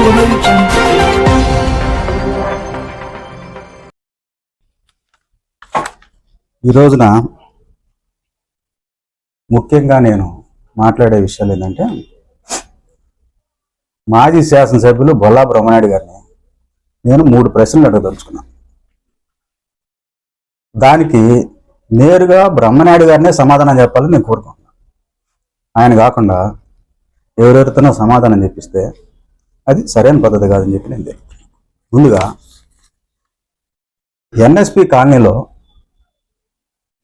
ఈ రోజున ముఖ్యంగా నేను మాట్లాడే విషయాలు ఏంటంటే, మాజీ శాసనసభ్యులు బొల్లా బ్రహ్మనాయుడు గారిని నేను 3 ప్రశ్నలు అడగదలుచుకున్నాను. దానికి నేరుగా బ్రహ్మనాయుడు గారినే సమాధానం చెప్పాలని నేను కోరుకుంటున్నాను. ఆయన కాకుండా ఎవరెవరితోనో సమాధానం చెప్పిస్తే అది సరైన పద్ధతి కాదని చెప్పి నేను తెలుపుతున్నాను. ముందుగా ఎన్ఎస్పి కాలనీలో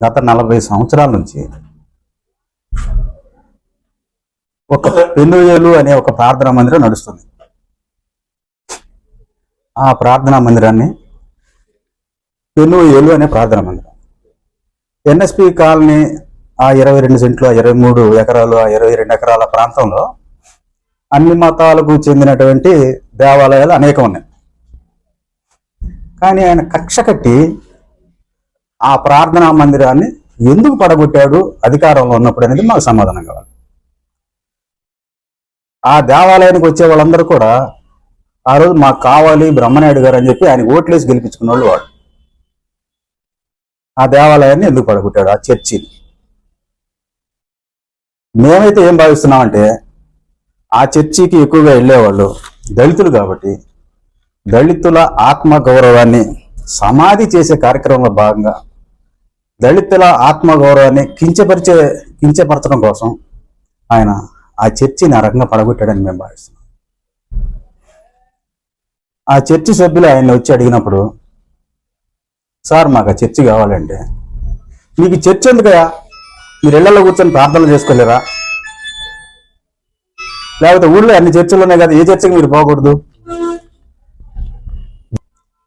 గత 40 సంవత్సరాల నుంచి ఒక పెనుయేలు అనే ఒక ప్రార్థనా మందిరం నడుస్తుంది. ఆ ప్రార్థనా మందిరాన్ని పెనుయేలు అనే ప్రార్థనా మందిరం ఎన్ఎస్పి కాలనీ ఆ 22 సెంట్లు, 23 ఎకరాలు, 22 ఎకరాల ప్రాంతంలో అన్ని మతాలకు చెందినటువంటి దేవాలయాలు అనేకం ఉన్నాయి. కానీ ఆయన కక్ష కట్టి ఆ ప్రార్థనా మందిరాన్ని ఎందుకు పడగొట్టాడు అధికారంలో ఉన్నప్పుడు అనేది మాకు సమాధానం కావాలి. ఆ దేవాలయానికి వచ్చే వాళ్ళందరూ కూడా ఆ రోజు మాకు కావాలి బ్రహ్మనాయుడు గారు అని చెప్పి ఆయన ఓట్లేసి గెలిపించుకున్న వాళ్ళు వాడు. ఆ దేవాలయాన్ని ఎందుకు పడగొట్టాడు, ఆ చర్చిని? మేమైతే ఏం భావిస్తున్నామంటే, ఆ చర్చికి ఎక్కువగా వెళ్ళేవాళ్ళు దళితులు కాబట్టి దళితుల ఆత్మ గౌరవాన్ని సమాధి చేసే కార్యక్రమంలో భాగంగా దళితుల ఆత్మగౌరవాన్ని కించపరచడం కోసం ఆయన ఆ చర్చిని ఆ రకంగా పడగొట్టాడని మేము భావిస్తున్నాం. ఆ చర్చి సభ్యులు ఆయన వచ్చి అడిగినప్పుడు, సార్ మాకు ఆ చర్చి కావాలంటే, మీకు చర్చి ఎందుకయా, మీరు ఇళ్లలో కూర్చొని ప్రార్థనలు చేసుకోలేరా? లేకపోతే ఊళ్ళో అన్ని చర్చిలు ఉన్నాయి కదా, ఏ చర్చికి మీరు పోకూడదు?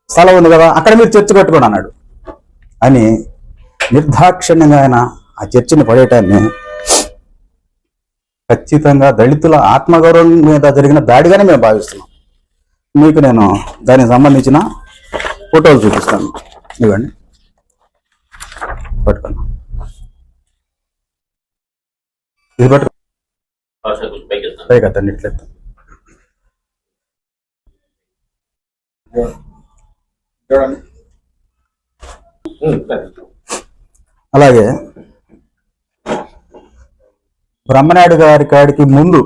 స్థలం ఉంది కదా, అక్కడ మీరు చర్చి కట్టుకోండి అన్నాడు. అని నిర్దాక్షిణ్యంగా ఆయన ఆ చర్చిని పడేయటాన్ని ఖచ్చితంగా దళితుల ఆత్మగౌరవం మీద జరిగిన దాడిగానే మేము భావిస్తున్నాం. మీకు నేను దానికి సంబంధించిన ఫోటోలు చూపిస్తాను. ఇవ్వండి, పట్టుకున్నా. ఇది పట్టుకో, పైకి ఇట్లెత్తా. అలాగే బ్రహ్మనాయుడు గారి కాడికి ముందు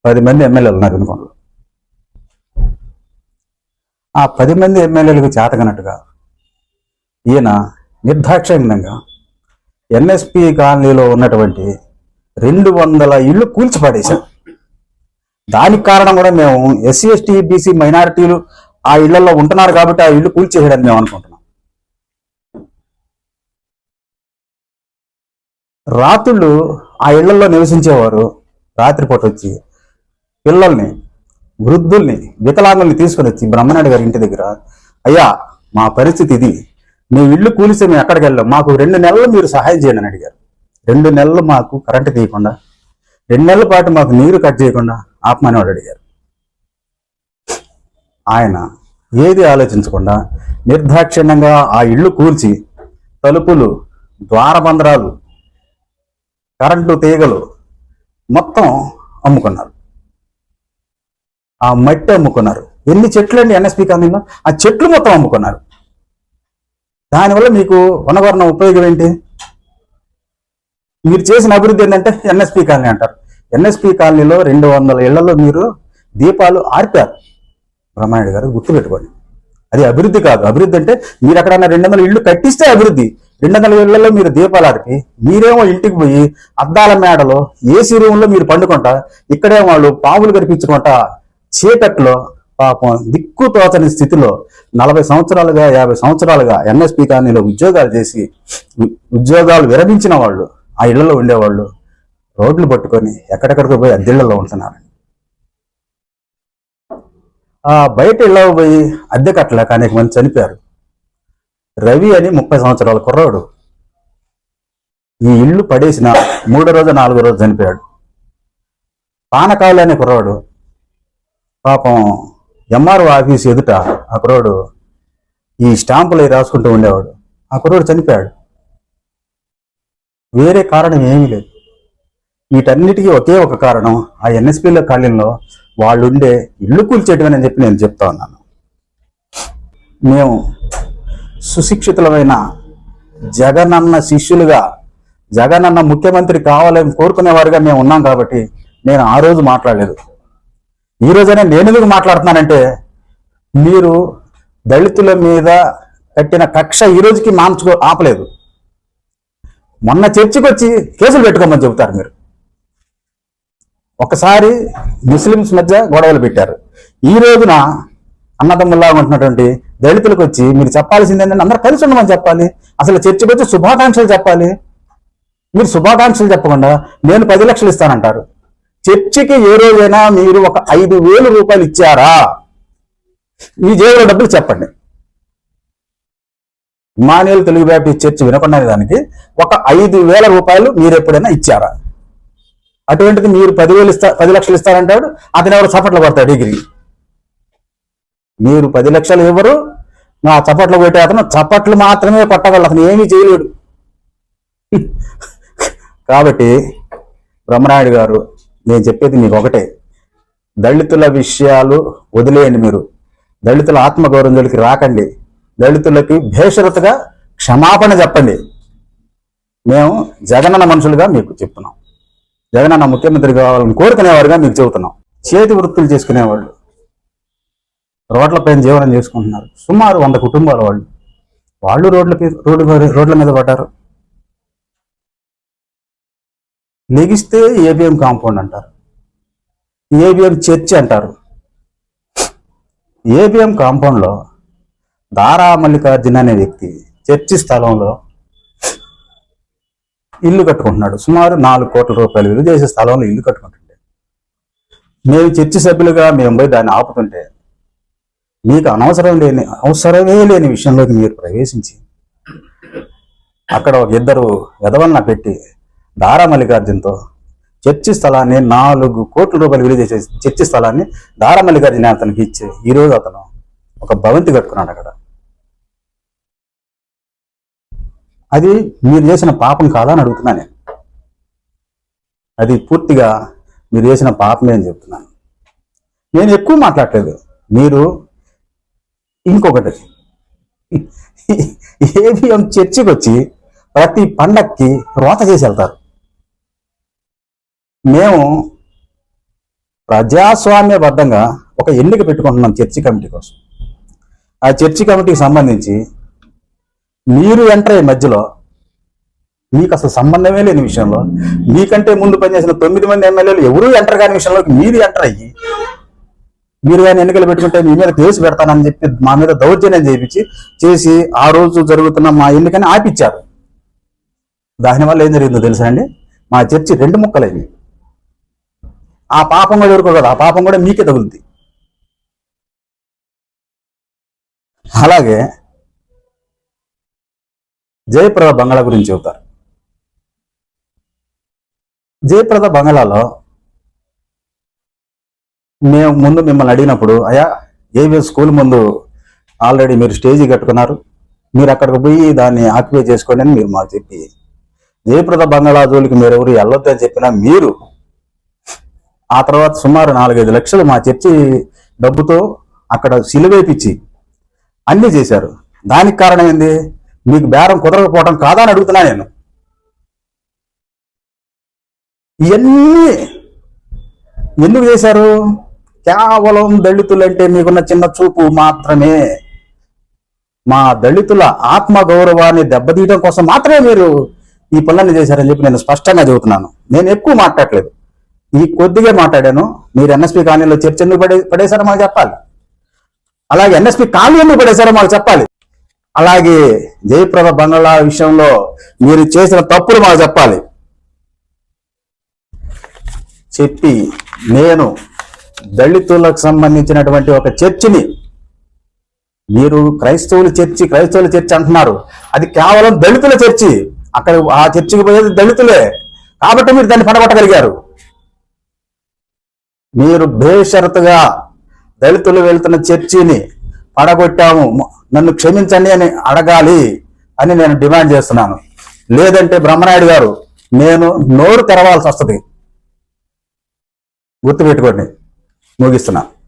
10 మంది ఎమ్మెల్యేలు ఉన్నారు వినుకొండలో. ఆ 10 మంది ఎమ్మెల్యేలకు చేతకనట్టుగా ఈయన నిర్దాక్షిణ్యంగా ఎన్ఎస్పి కాలనీలో ఉన్నటువంటి 200 ఇళ్ళు కూల్చిపడేశారు. దానికి కారణం కూడా మేము ఎస్సీ, ఎస్టీ, బీసీ మైనారిటీలు ఆ ఇళ్లలో ఉంటున్నారు కాబట్టి ఆ ఇళ్ళు కూల్చేయడని మేము అనుకుంటున్నాం. రాత్రులు ఆ ఇళ్లలో నివసించేవారు రాత్రిపూట వచ్చి పిల్లల్ని, వృద్ధుల్ని, వికలాంగుల్ని తీసుకొని వచ్చి బ్రహ్మనాయుడు గారి ఇంటి దగ్గర, అయ్యా మా పరిస్థితి ఇది, మీ ఇల్లు కూలిస్తే మేము ఎక్కడికి వెళ్ళాం, మాకు 2 నెలలు మీరు సహాయం చేయండి అని అడిగారు. 2 నెలలు మాకు కరెంటు తీయకుండా, 2 నెలల పాటు మాకు నీరు కట్ చేయకుండా ఆపమని వాడు అడిగారు. ఆయన ఏది ఆలోచించకుండా నిర్దాక్షిణ్యంగా ఆ ఇళ్ళు కూల్చి తలుపులు, ద్వారబంధరాలు, కరెంటు తీగలు మొత్తం అమ్ముకున్నారు. ఆ మట్టి అమ్ముకున్నారు. ఎన్ని చెట్లు అండి ఎన్ఎస్పి కాలనీలో? ఆ చెట్లు మొత్తం అమ్ముకున్నారు. దానివల్ల మీకు వనవర్ణ ఉపయోగం ఏంటి? మీరు చేసిన అభివృద్ధి ఏంటంటే ఎన్ఎస్పి కాలనీ అంటారు. ఎన్ఎస్పి కాలనీలో 200 ఇళ్లలో మీరు దీపాలు ఆర్పారు. బ్రహ్మనాయుడు గారు గుర్తుపెట్టుకోండి, అది అభివృద్ధి కాదు. అభివృద్ధి అంటే మీరు ఎక్కడన్నా 200 ఇళ్ళు కట్టిస్తే అభివృద్ధి. 200 ఇళ్లలో మీరు దీపాలు ఆర్పి, మీరేమో ఇంటికి పోయి అద్దాల మేడలో ఏసీ రూమ్లో మీరు పండుకుంటా, ఇక్కడే వాళ్ళు పాములు కనిపించుకుంటా చీకట్లో పాపం దిక్కు తోచని స్థితిలో 40 సంవత్సరాలుగా 50 సంవత్సరాలుగా ఎన్ఎస్పి కాలనీలో ఉద్యోగాలు చేసి ఉద్యోగాలు విరమించిన వాళ్ళు ఆ ఇళ్లలో ఉండేవాళ్ళు రోడ్లు పట్టుకొని ఎక్కడెక్కడికి పోయి అద్దెళ్లలో ఉంటున్నారు. ఆ బయట ఇళ్ళలో పోయి అద్దె కట్టలేక అనేక మంది చనిపోయారు. రవి అని 30 సంవత్సరాల కుర్రాడు ఈ ఇల్లు పడేసిన 3వ రోజు 4వ రోజు చనిపోయాడు. పానకాలు అనే కుర్రాడు పాపం ఎంఆర్ఓ ఆఫీస్ ఎదుట ఆ కుర్రాడు ఈ స్టాంపులు రాసుకుంటూ ఉండేవాడు. ఆ కుర్రాడు చనిపోయాడు. వేరే కారణం ఏమీ లేదు. వీటన్నిటికీ ఒకే ఒక కారణం, ఆ ఎన్ఎస్పీల కాలనీలో వాళ్ళుండే ఇల్లు కూల్చేయటమని అని చెప్పి నేను చెప్తా ఉన్నాను. మేము సుశిక్షితులమైన జగనన్న శిష్యులుగా, జగనన్న ముఖ్యమంత్రి కావాలని కోరుకునేవారుగా మేము ఉన్నాం కాబట్టి నేను ఆ రోజు మాట్లాడలేదు. ఈ రోజైనా నేను ఎందుకు మాట్లాడుతున్నానంటే, మీరు దళితుల మీద కట్టిన కక్ష ఈ రోజుకి ఆపలేదు. మొన్న చర్చికి వచ్చి కేసులు పెట్టుకోమని చెబుతారు మీరు. ఒకసారి ముస్లిమ్స్ మధ్య గొడవలు పెట్టారు. ఈ రోజున అన్నదమ్ముల్లా ఉంటున్నటువంటి దళితులకు వచ్చి మీరు చెప్పాల్సింది ఏంటంటే అందరూ కలిసి ఉండమని చెప్పాలి. అసలు చర్చికి వచ్చి శుభాకాంక్షలు చెప్పాలి. మీరు శుభాకాంక్షలు చెప్పకుండా నేను 10 లక్షలు ఇస్తానంటారు. చర్చికి ఏ రోజైనా మీరు ఒక 5,000 రూపాయలు ఇచ్చారా? మీ జేబులో డబ్బులు చెప్పండి. ఇమానుయేల్ తెలుగు బ్యాప్టిస్ట్ చర్చి వినకుండా దానికి ఒక 5,000 రూపాయలు మీరు ఎప్పుడైనా ఇచ్చారా? అటువంటిది మీరు 10 లక్షలు ఇస్తారంటాడు, అతను ఎవరు చప్పట్లు కొడతాడు డిగ్రీ. మీరు 10 లక్షలు ఇవ్వరు, నా చప్పట్లు కొట్టే అతను చప్పట్లు మాత్రమే కొట్టగలడు, అతను ఏమీ చేయలేడు. కాబట్టి బ్రహ్మనాయుడు గారు, నేను చెప్పేది మీకు ఒకటే, దళితుల విషయాలు వదిలేయండి. మీరు దళితుల ఆత్మగౌరవం జోలికి రాకండి. దళితులకి భేషరతుగా క్షమాపణ చెప్పండి. మేము జగనన్న మనుషులుగా మీకు చెప్తున్నాం. జగనన్న ముఖ్యమంత్రి కావాలని కోరుకునేవారుగా మీకు చెబుతున్నాం. చేతి వృత్తులు చేసుకునేవాళ్ళు రోడ్లపైన జీవనం చేసుకుంటున్నారు. సుమారు 100 కుటుంబాల వాళ్ళు రోడ్ల మీద పడ్డారు. లెగిస్తే ఏబిఎం కాంపౌండ్ అంటారు, ఏబిఎం చర్చి అంటారు. ఏబిఎం కాంపౌండ్లో దారా మల్లికార్జున అనే వ్యక్తి చర్చి స్థలంలో ఇల్లు కట్టుకుంటున్నాడు. సుమారు 4 కోట్ల రూపాయలు విలువ చేసే స్థలంలో ఇల్లు కట్టుకుంటుంటే మేము చర్చి సభ్యులుగా మేము పోయి దాన్ని ఆపుతుంటే మీకు అవసరమే లేని విషయంలోకి మీరు ప్రవేశించి అక్కడ ఒక 2 వెధవలన పెట్టి దారా మల్లికార్జునతో చర్చి స్థలాన్ని 4 కోట్ల రూపాయలు విలువ చేసే చర్చి స్థలాన్ని దారా మల్లికార్జున అతనికి ఇచ్చే ఈరోజు అతను ఒక భవంతి కట్టుకున్నాడు అక్కడ. అది మీరు చేసిన పాపం కాదా అని అడుగుతున్నా నేను. అది పూర్తిగా మీరు చేసిన పాపమే అని చెప్తున్నాను. నేను ఎక్కువ మాట్లాడలేదు. మీరు ఇంకొకటి, ఏబిఎం చర్చికి వచ్చి ప్రతి పండక్కి రోత చేసి వెళ్తారు. మేము ప్రజాస్వామ్యబద్ధంగా ఒక ఎన్నిక పెట్టుకుంటున్నాం చర్చి కమిటీ కోసం. ఆ చర్చి కమిటీకి సంబంధించి మీరు ఎంటర్ అయ్యే మధ్యలో మీకు అసలు సంబంధమే లేని విషయంలో, మీకంటే ముందు పనిచేసిన 9 మంది ఎమ్మెల్యేలు ఎవరూ ఎంటర్ కాని విషయంలోకి మీరు ఎంటర్ అయ్యి, మీరు కానీ ఎన్నికలు పెట్టుకుంటే మీ మీద కేసు పెడతానని చెప్పి మా మీద దౌర్జన్యం చేసి ఆ రోజు జరుగుతున్న మా ఎన్నికని ఆపిచ్చారు. దానివల్ల ఏం జరిగిందో తెలుసా అండి? మా చర్చి 2 ముక్కలైంది. ఆ పాపం కూడా ఎవరుకో కదా, ఆ పాపం కూడా మీకే తగులుద్ది. అలాగే జయప్రద బంగాళా గురించి చెబుతారు. జయప్రద బంగాళాలో మేము ముందు మిమ్మల్ని అడిగినప్పుడు, అయ్యా ఏబిఎం స్కూల్ ముందు ఆల్రెడీ మీరు స్టేజీ కట్టుకున్నారు, మీరు అక్కడికి పోయి దాన్ని ఆక్యుపై చేసుకోండి అని మీరు మాకు చెప్పి, జయప్రద బంగాళా జోలికి మీరు ఎవరు వెళ్ళొద్దు అని చెప్పినా మీరు ఆ తర్వాత సుమారు 4-5 లక్షలు మా చర్చి డబ్బుతో అక్కడ సిలువేపించి అన్నీ చేశారు. దానికి కారణం ఏంది? మీకు బేరం కుదరకపోవడం కాదా అని అడుగుతున్నా నేను. ఇవన్నీ ఎందుకు చేశారు? కేవలం దళితులంటే మీకున్న చిన్న చూపు మాత్రమే. మా దళితుల ఆత్మగౌరవాన్ని దెబ్బతీయడం కోసం మాత్రమే మీరు ఈ పనులన్నీ చేశారని చెప్పి నేను స్పష్టంగా చెబుతున్నాను. నేను ఎక్కువ మాట్లాడలేదు, ఈ కొద్దిగా మాట్లాడాను. మీరు ఎన్ఎస్పి కాలనీలో చర్చ ఎందుకు పడేశారో మాకు చెప్పాలి. అలాగే ఎన్ఎస్పి కాలనీ ఎందుకు పడేశారో మాకు చెప్పాలి. అలాగే జయప్రద బంగాళా విషయంలో మీరు చేసిన తప్పులు మాకు చెప్పాలి. చెప్పి నేను దళితులకు సంబంధించినటువంటి ఒక చర్చిని, మీరు క్రైస్తవుల చర్చి అంటున్నారు, అది కేవలం దళితుల చర్చి. అక్కడ ఆ చర్చికి పోయేది దళితులే కాబట్టి మీరు దాన్ని పడగొట్టగలిగారు. మీరు బేషరతుగా దళితులు వెళ్తున్న చర్చిని పడగొట్టాము, నన్ను క్షమించండి అని అడగాలి అని నేను డిమాండ్ చేస్తున్నాను. లేదంటే బ్రహ్మనాయుడు గారు నేను నోరు తెరవాల్సి వస్తుంది, గుర్తుపెట్టుకోండి. ముగిస్తున్నాను.